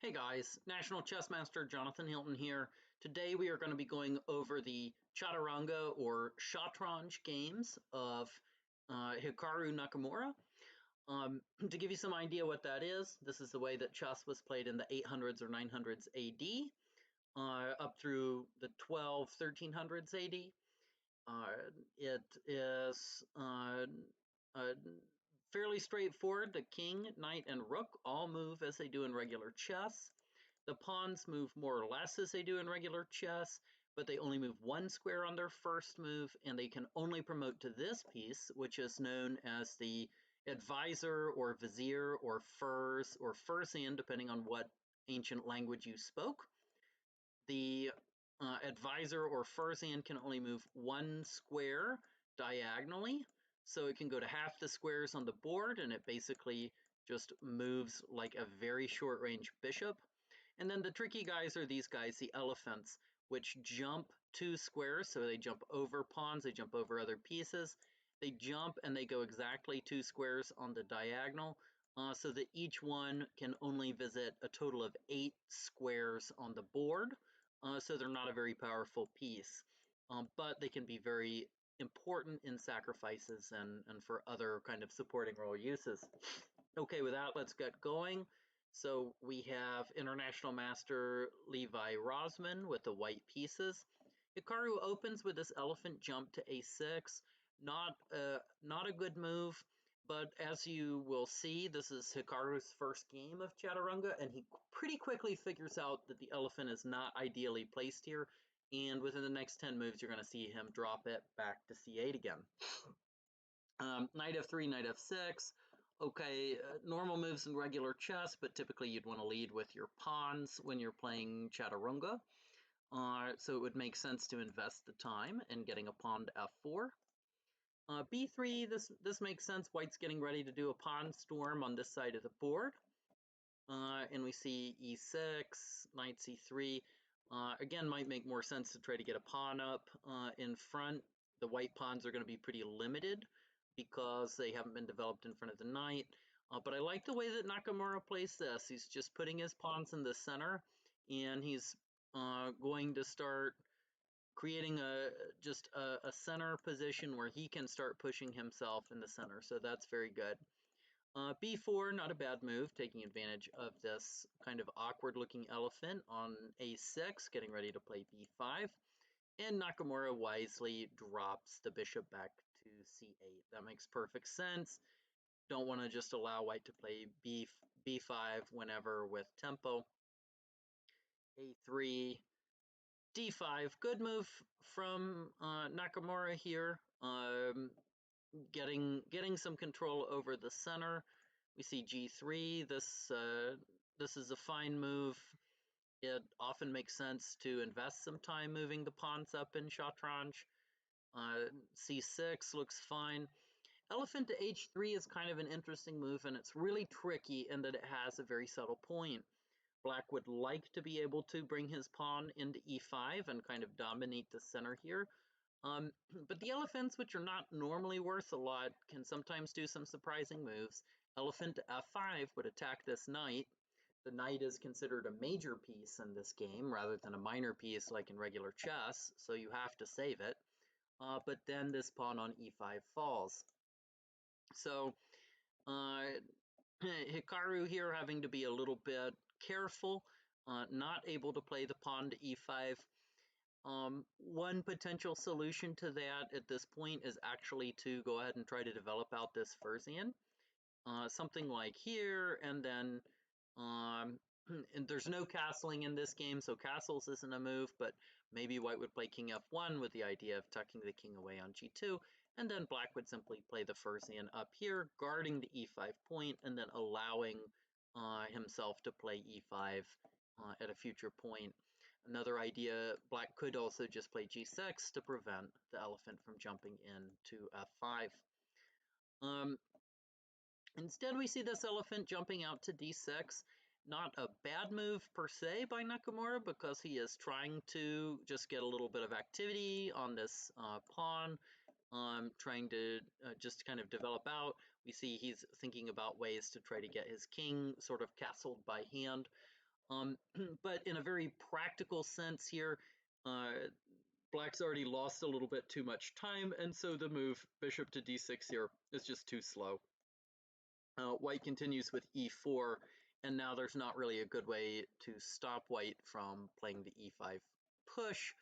Hey guys, National Chess Master Jonathan Hilton here. Today we are going to be going over the Chaturanga or Shatranj games of Hikaru Nakamura. To give you some idea what that is, this is the way that chess was played in the 800s or 900s AD up through the 1300s AD. It is fairly straightforward. The king, knight, and rook all move as they do in regular chess. The pawns move more or less as they do in regular chess, but they only move one square on their first move, and they can only promote to this piece, which is known as the advisor or vizier or furs or fursian, depending on what ancient language you spoke. The advisor or fursian can only move one square diagonally, so it can go to half the squares on the board, and it basically just moves like a very short range bishop. And then the tricky guys are these guys, the elephants, which jump two squares, so they jump over pawns, they jump over other pieces. They jump and they go exactly two squares on the diagonal, so that each one can only visit a total of 8 squares on the board. So they're not a very powerful piece, but they can be very important in sacrifices and for other kind of supporting role uses. Okay, with that, let's get going. So we have International Master Levy Rozman with the white pieces. Hikaru opens with this elephant jump to a6. Not a good move, but as you will see, this is Hikaru's first game of Chaturanga, and he pretty quickly figures out that the elephant is not ideally placed here, and within the next 10 moves, you're going to see him drop it back to c8 again. Knight f3, knight f6. Okay, normal moves in regular chess, but typically you'd want to lead with your pawns when you're playing Chaturanga. So it would make sense to invest the time in getting a pawn to f4. b3, this makes sense. White's getting ready to do a pawn storm on this side of the board. And we see e6, knight c3. Again, might make more sense to try to get a pawn up in front. The white pawns are going to be pretty limited because they haven't been developed in front of the knight. But I like the way that Nakamura plays this. He's just putting his pawns in the center, and he's going to start creating a center position where he can start pushing himself in the center. So that's very good. b4, not a bad move, taking advantage of this kind of awkward looking elephant on a6, getting ready to play b5. And Nakamura wisely drops the bishop back to c8. That makes perfect sense. Don't want to just allow white to play b5 whenever with tempo. a3, d5. Good move from Nakamura here. Getting some control over the center. We see g3. This is a fine move. It often makes sense to invest some time moving the pawns up in Shatranj. c6 looks fine. Elephant to h3 is kind of an interesting move, and it's really tricky in that it has a very subtle point. Black would like to be able to bring his pawn into e5 and kind of dominate the center here. But the elephants, which are not normally worth a lot, can sometimes do some surprising moves. Elephant to f5 would attack this knight. The knight is considered a major piece in this game rather than a minor piece like in regular chess, so you have to save it. But then this pawn on e5 falls. So Hikaru here having to be a little bit careful, not able to play the pawn to e5. One potential solution to that at this point is actually to go ahead and try to develop out this Fursian. Something like here, and then and there's no castling in this game, so castles isn't a move, but maybe white would play king f1 with the idea of tucking the king away on g2, and then black would simply play the Fursian up here, guarding the e5 point, and then allowing himself to play e5 at a future point. Another idea, black could also just play g6 to prevent the elephant from jumping into f5. Instead, we see this elephant jumping out to d6. Not a bad move per se by Nakamura, because he is trying to just get a little bit of activity on this pawn, trying to just kind of develop out. We see he's thinking about ways to try to get his king sort of castled by hand. But in a very practical sense here, black's already lost a little bit too much time, and so the move bishop to d6 here is just too slow. White continues with e4, and now there's not really a good way to stop white from playing the e5 push.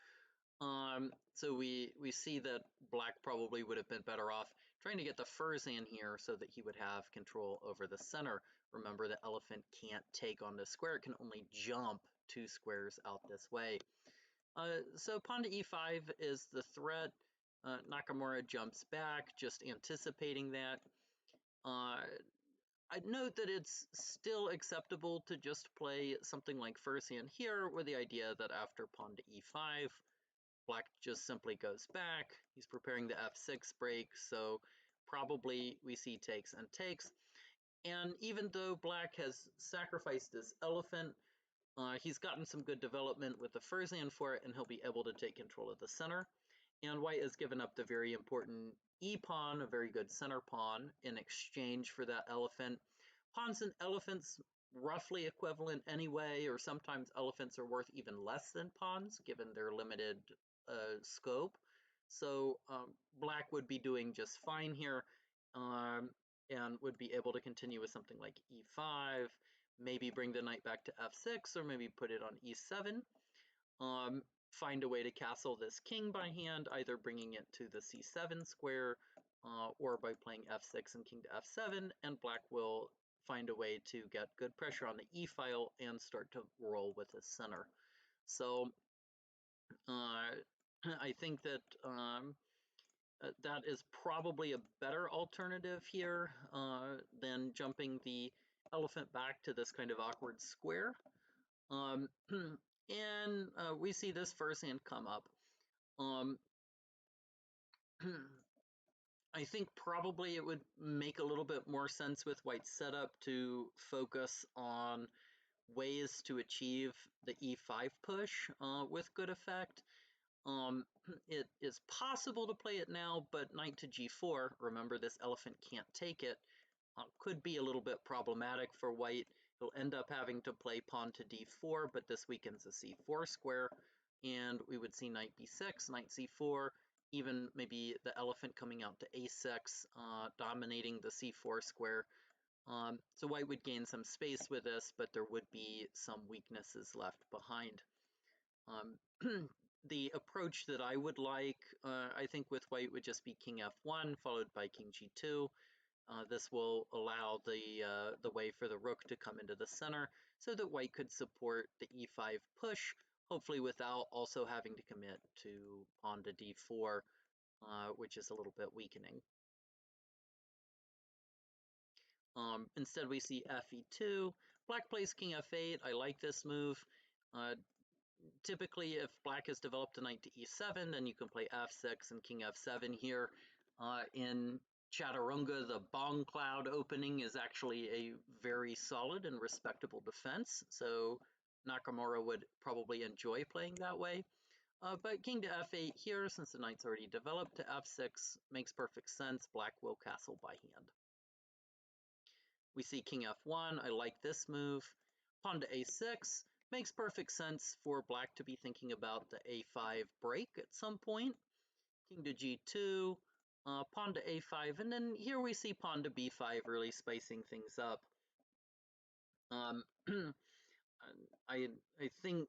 So we see that black probably would have been better off trying to get the furs in here so that he would have control over the center. Remember, the elephant can't take on this square, it can only jump 2 squares out this way. So pawn to e5 is the threat. Nakamura jumps back, just anticipating that. I'd note that it's still acceptable to just play something like Fursian here, with the idea that after pawn to e5, black just simply goes back. He's preparing the f6 break, so probably we see takes and takes. And even though black has sacrificed this elephant, he's gotten some good development with the Fursian for it, and he'll be able to take control of the center. And white has given up the very important e-pawn, a very good center pawn, in exchange for that elephant. Pawns and elephants roughly equivalent anyway, or sometimes elephants are worth even less than pawns given their limited scope. So black would be doing just fine here, and would be able to continue with something like e5, maybe bring the knight back to f6, or maybe put it on e7. Find a way to castle this king by hand, either bringing it to the c7 square, or by playing f6 and king to f7, and black will find a way to get good pressure on the e-file and start to roll with his center. So I think that that is probably a better alternative here than jumping the elephant back to this kind of awkward square. And we see this first hand come up. I think probably it would make a little bit more sense with white's setup to focus on ways to achieve the e5 push with good effect. It is possible to play it now, but knight to g4, remember this elephant can't take it, could be a little bit problematic for white. He'll end up having to play pawn to d4, but this weakens the c4 square, and we would see knight b6, knight c4, even maybe the elephant coming out to a6, dominating the c4 square. So white would gain some space with this, but there would be some weaknesses left behind. The approach that I would like, I think with white would just be king f1 followed by king g2. This will allow the way for the rook to come into the center so that white could support the e5 push, hopefully without also having to commit to pawn to d4, which is a little bit weakening. Instead we see fe2, black plays king f8. I like this move. Typically, if black has developed a knight to e7, then you can play f6 and king f7 here. In Chaturanga, the Bong Cloud opening is actually a very solid and respectable defense, so Nakamura would probably enjoy playing that way. But king to f8 here, since the knight's already developed to f6, makes perfect sense. Black will castle by hand. We see king f1. I like this move. Pawn to a6 makes perfect sense for black to be thinking about the a5 break at some point. King to g2, pawn to a5, and then here we see pawn to b5 really spicing things up. I think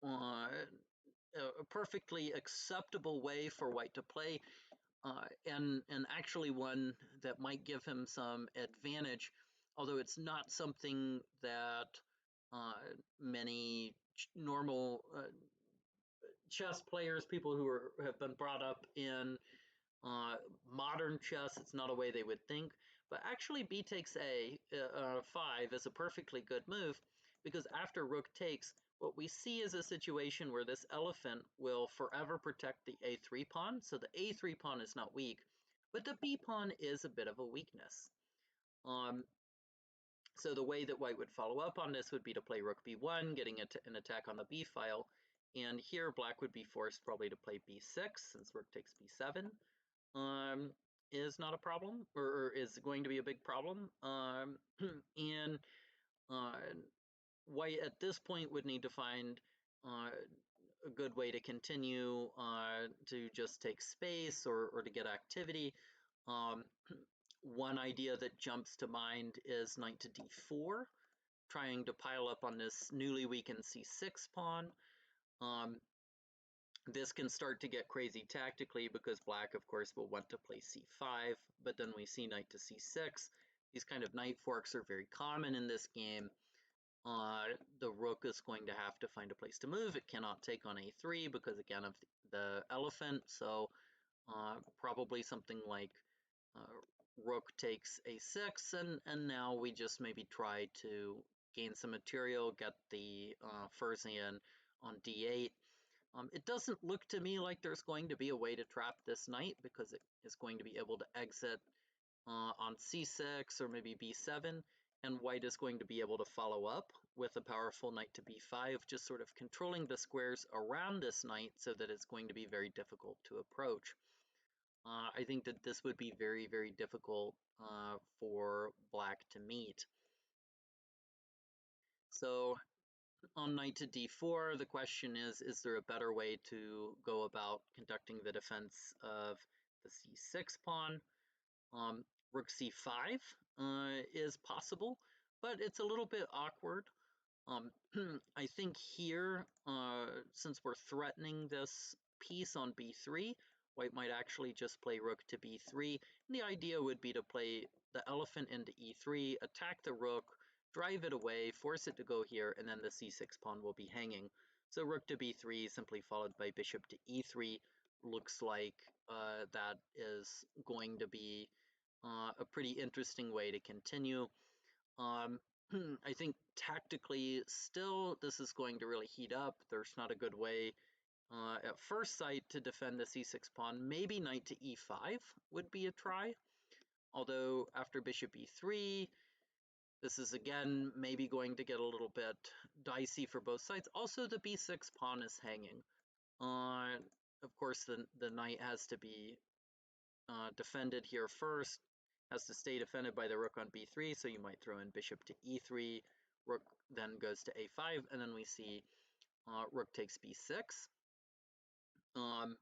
a perfectly acceptable way for white to play, and actually one that might give him some advantage, although it's not something that many normal chess players, people who have been brought up in modern chess, it's not a way they would think. But actually, b takes a5 is a perfectly good move, because after rook takes, what we see is a situation where this elephant will forever protect the a3 pawn, so the a3 pawn is not weak, but the b pawn is a bit of a weakness. So the way that white would follow up on this would be to play rook b1, getting an attack on the b file, and here black would be forced probably to play b6, since rook takes b7. Is not a problem, or is going to be a big problem. And white at this point would need to find a good way to continue to just take space or to get activity. Um, one idea that jumps to mind is knight to d4, trying to pile up on this newly weakened c6 pawn. Um, this can start to get crazy tactically because black, of course, will want to play c5, but then we see knight to c6. These kind of knight forks are very common in this game. The rook is going to have to find a place to move. It cannot take on a3 because, again, of the elephant, so probably something like uh, rook takes a6, and now we just maybe try to gain some material, get the furs in on d8. It doesn't look to me like there's going to be a way to trap this knight because it is going to be able to exit on c6 or maybe b7, and white is going to be able to follow up with a powerful knight to b5, just sort of controlling the squares around this knight so that it's going to be very difficult to approach. I think that this would be very, very difficult for black to meet. So on knight to d4, the question is there a better way to go about conducting the defense of the c6 pawn? Rook c5 is possible, but it's a little bit awkward. I think here, since we're threatening this piece on b3, white might actually just play rook to b3. And the idea would be to play the elephant into e3, attack the rook, drive it away, force it to go here, and then the c6 pawn will be hanging. So rook to b3, simply followed by bishop to e3, looks like that is going to be a pretty interesting way to continue. I think tactically, still, this is going to really heat up. There's not a good way at first sight to defend the c6 pawn. Maybe knight to e5 would be a try. Although after bishop e3, this is again maybe going to get a little bit dicey for both sides. Also, the b6 pawn is hanging. Of course, the knight has to be defended here first, has to stay defended by the rook on b3, so you might throw in bishop to e3, rook then goes to a5, and then we see rook takes b6. Um,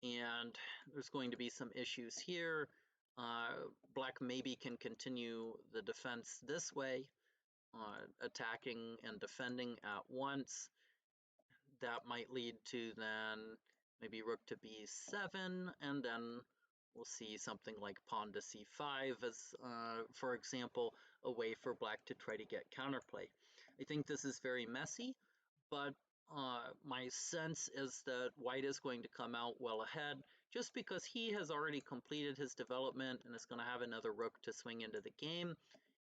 and there's going to be some issues here. Black maybe can continue the defense this way, attacking and defending at once. That might lead to then maybe rook to b7, and then we'll see something like pawn to c5 as, for example, a way for black to try to get counterplay. I think this is very messy, but my sense is that white is going to come out well ahead just because he has already completed his development and is going to have another rook to swing into the game.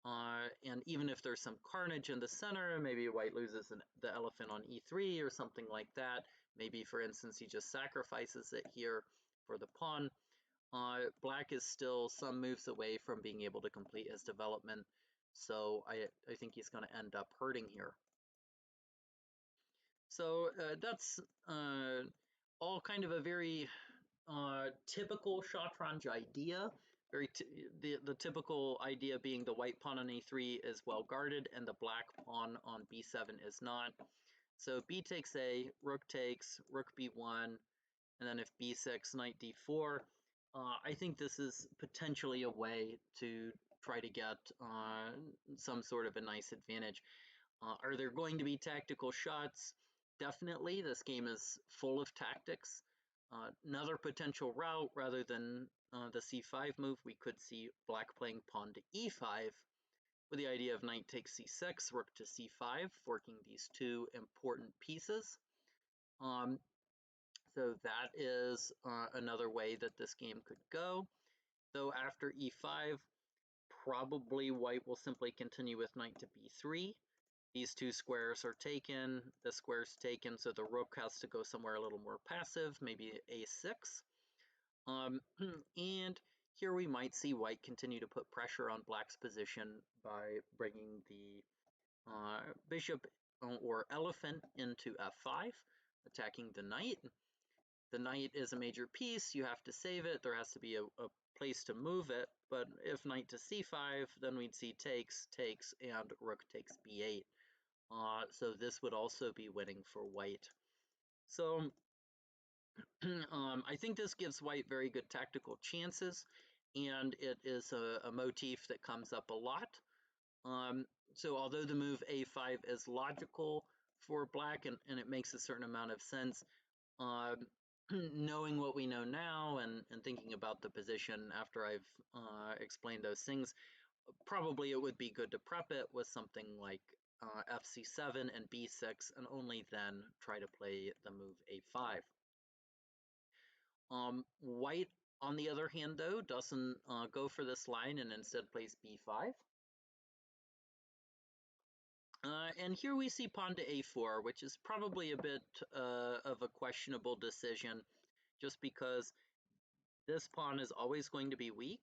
And even if there's some carnage in the center, maybe white loses the elephant on e3 or something like that. Maybe, for instance, he just sacrifices it here for the pawn. Black is still some moves away from being able to complete his development, so I think he's going to end up hurting here. So that's all kind of a very typical Shatranj idea. The typical idea being the white pawn on a3 is well guarded and the black pawn on b7 is not. So b takes a, rook takes, rook b1, and then if b6, knight d4. I think this is potentially a way to try to get some sort of a nice advantage. Are there going to be tactical shots? Definitely. This game is full of tactics. Another potential route, rather than the c5 move, we could see black playing pawn to e5 with the idea of knight takes c6, rook to c5, forking these two important pieces. So that is another way that this game could go. Though after e5, probably white will simply continue with knight to b3. These two squares are taken, the square's taken, so the rook has to go somewhere a little more passive, maybe a6. And here we might see white continue to put pressure on black's position by bringing the bishop or elephant into f5, attacking the knight. The knight is a major piece, you have to save it, there has to be a place to move it, but if knight to c5, then we'd see takes, takes, and rook takes b8. So this would also be winning for white. So I think this gives white very good tactical chances, and it is a motif that comes up a lot. So although the move a5 is logical for black and it makes a certain amount of sense, knowing what we know now and thinking about the position after I've explained those things, probably it would be good to prep it with something like fc7 and b6, and only then try to play the move a5. White, on the other hand, though, doesn't go for this line and instead plays b5. And here we see pawn to a4, which is probably a bit of a questionable decision, just because this pawn is always going to be weak,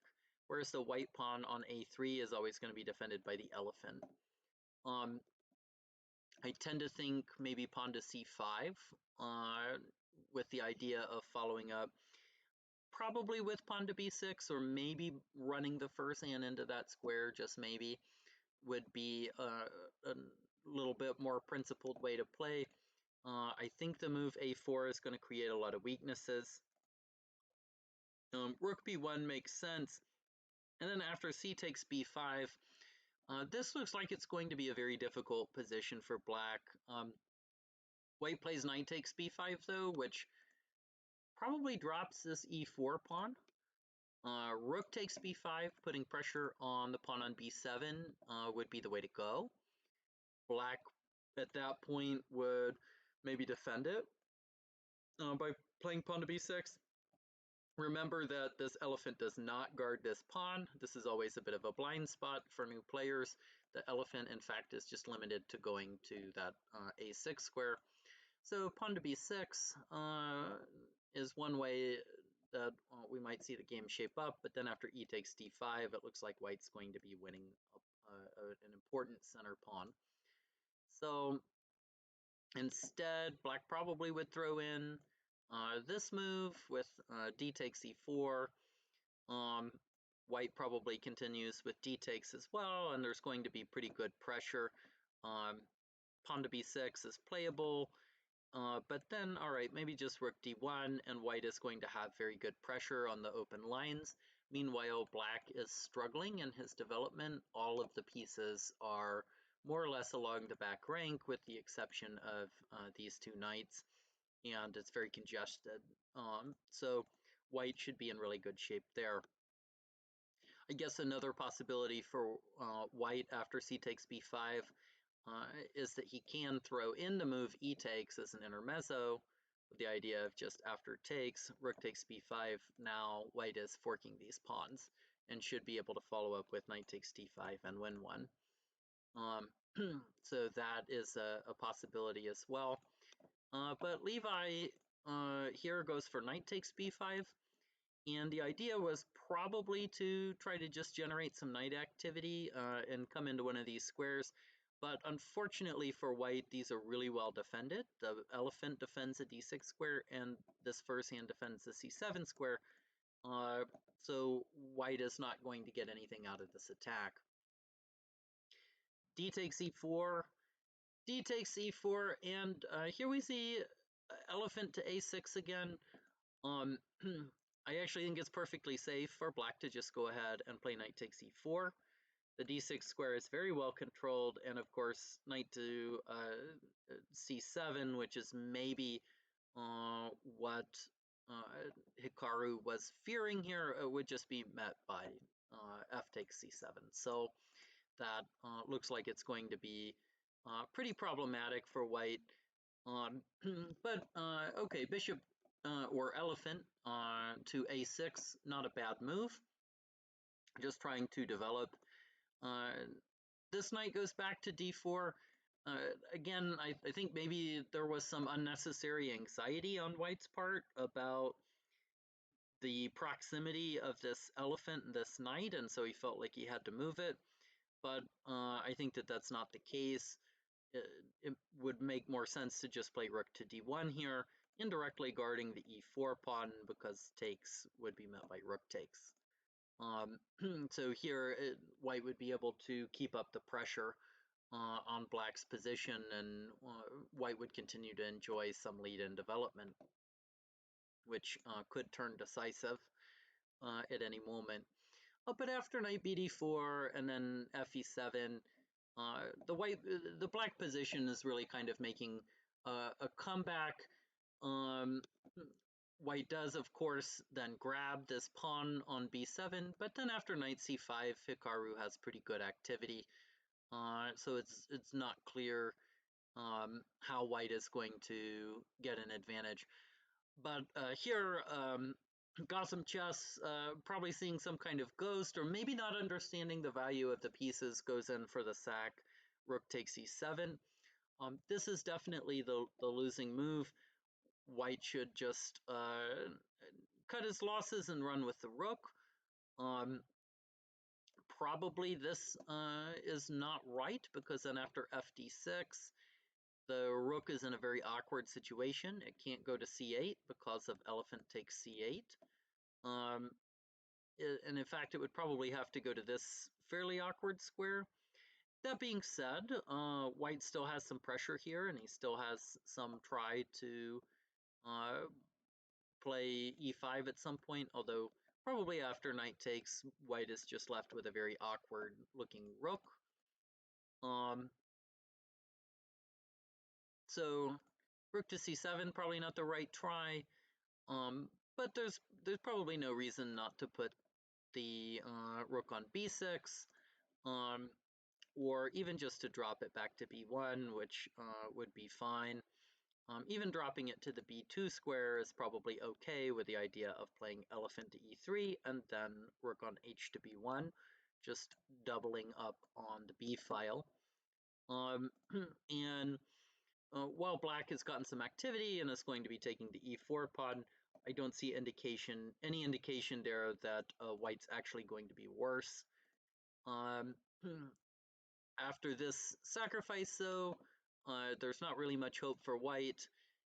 whereas the white pawn on a3 is always going to be defended by the elephant. I tend to think maybe pawn to c5 with the idea of following up, probably with pawn to b6, or maybe running the first hand into that square, just maybe, would be a little bit more principled way to play. I think the move a4 is going to create a lot of weaknesses. Rook b1 makes sense. And then after c takes b5, this looks like it's going to be a very difficult position for black. White plays knight takes b5 though, which probably drops this e4 pawn. Rook takes b5, putting pressure on the pawn on b7 would be the way to go. Black at that point would maybe defend it by playing pawn to b6. Remember that this elephant does not guard this pawn. This is always a bit of a blind spot for new players. The elephant, in fact, is just limited to going to that a6 square. So pawn to b6 is one way that we might see the game shape up, but then after e takes d5, it looks like white's going to be winning an important center pawn. So instead, black probably would throw in this move with d takes e4. White probably continues with d takes as well, and there's going to be pretty good pressure. Pawn to b6 is playable, but then, all right, maybe just rook d1, and white is going to have very good pressure on the open lines. Meanwhile, black is struggling in his development. All of the pieces are more or less along the back rank, with the exception of these two knights, and it's very congested. So white should be in really good shape there. I guess another possibility for white after c takes b5 is that he can throw in the move e takes as an intermezzo, with the idea of just after takes, rook takes b5, now white is forking these pawns and should be able to follow up with knight takes d5 and win one. So that is a possibility as well. But Levi here goes for knight takes b5, and the idea was probably to try to just generate some knight activity and come into one of these squares. But unfortunately for white, these are really well defended. The elephant defends a d6 square, and this first hand defends the c7 square. So white is not going to get anything out of this attack. D takes e4, d takes e4, and here we see elephant to a6 again. I actually think it's perfectly safe for black to just go ahead and play knight takes e4. The d6 square is very well controlled, and of course knight to c7, which is maybe what Hikaru was fearing here, would just be met by f takes c7. So that looks like it's going to be pretty problematic for white. But okay, bishop or elephant to a6, not a bad move. Just trying to develop. This knight goes back to d4. Again, I think maybe there was some unnecessary anxiety on white's part about the proximity of this elephant and this knight, and so he felt like he had to move it. But I think that that's not the case. It would make more sense to just play rook to d1 here, indirectly guarding the e4 pawn, because takes would be met by rook takes. So here, white would be able to keep up the pressure on black's position, and white would continue to enjoy some lead in development, which could turn decisive at any moment. But after knight bd4 and then fe7, the black position is really kind of making a comeback. Um, White does, of course, then grab this pawn on b7, but then after knight c5, Hikaru has pretty good activity. So it's not clear how white is going to get an advantage. But here, Gotham Chess, probably seeing some kind of ghost, or maybe not understanding the value of the pieces, goes in for the sack. Rook takes e7. This is definitely the losing move. White should just cut his losses and run with the rook. Probably this is not right, because then after fd6, the rook is in a very awkward situation. It can't go to c8 because of elephant takes c8. And in fact, it would probably have to go to this fairly awkward square. That being said, white still has some pressure here, and he still has some try to play e5 at some point, although probably after knight takes, white is just left with a very awkward looking rook. So rook to c7, probably not the right try, but there's probably no reason not to put the rook on b6, or even just to drop it back to b1, which would be fine. Even dropping it to the b2 square is probably okay, with the idea of playing elephant to e3 and then rook on h to b1, just doubling up on the b file. And while black has gotten some activity and is going to be taking the e4 pawn, I don't see any indication there that white's actually going to be worse. After this sacrifice, though, there's not really much hope for white.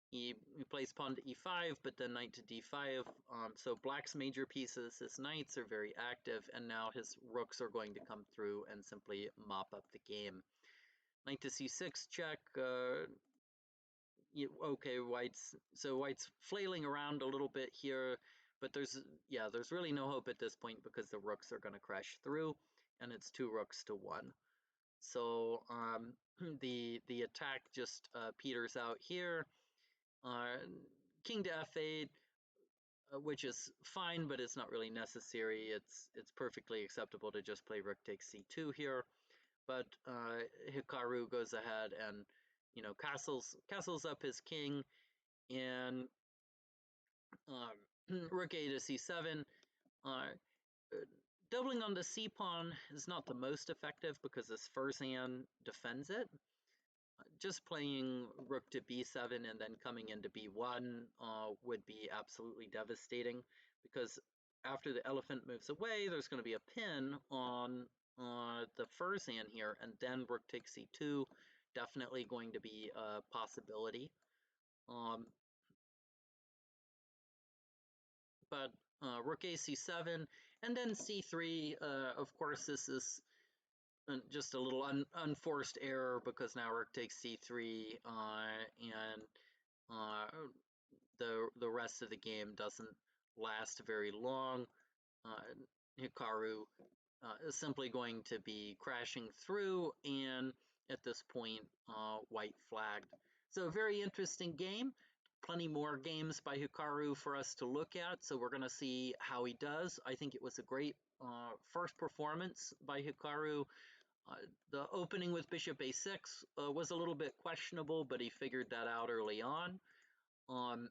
He plays pawn to e5, but then knight to d5. So black's major pieces, his knights, are very active, and now his rooks are going to come through and simply mop up the game. Knight to c6 check. Okay, white's flailing around a little bit here, but there's really no hope at this point, because the rooks are going to crash through, and it's 2 rooks to 1. So the attack just peters out here. King to f8, which is fine, but it's not really necessary. It's perfectly acceptable to just play rook takes c2 here. But Hikaru goes ahead and castles up his king, and rook a to c7. Doubling on the c pawn is not the most effective, because this Furzan defends it. Just playing rook to b7 and then coming into b1 would be absolutely devastating, because after the elephant moves away, there's going to be a pin on the Furzan here, and then rook takes c2, definitely going to be a possibility. But rook a c7 and then c3, of course this is just a little unforced error, because now rook takes c3, and the rest of the game doesn't last very long. Hikaru is simply going to be crashing through, and at this point, white flagged. So a very interesting game. Plenty more games by Hikaru for us to look at, so we're going to see how he does. I think it was a great first performance by Hikaru. The opening with bishop a6 was a little bit questionable, but he figured that out early on.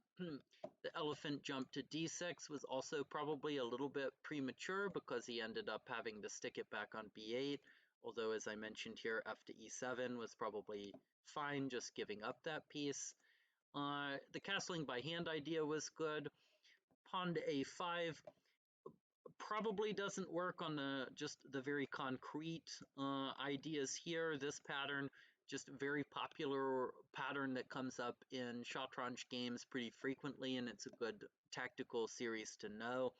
The elephant jump to d6 was also probably a little bit premature, because he ended up having to stick it back on b8, although, as I mentioned here, f to e7 was probably fine, just giving up that piece. The castling by hand idea was good. Pawn to a5 probably doesn't work on just the very concrete ideas here. This pattern, just a very popular pattern that comes up in Shatranj games pretty frequently, and it's a good tactical series to know.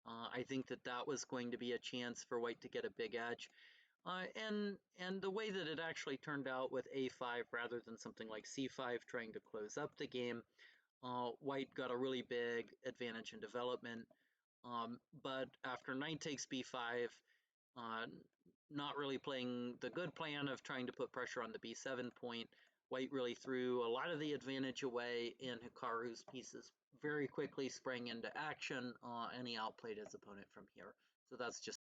I think that was going to be a chance for white to get a big edge. And the way that it actually turned out with a5 rather than something like c5 trying to close up the game, white got a really big advantage in development. But after knight takes b5, uh, not really playing the good plan of trying to put pressure on the b7 point, white really threw a lot of the advantage away, and Hikaru's pieces very quickly sprang into action, and he outplayed his opponent from here. So that's just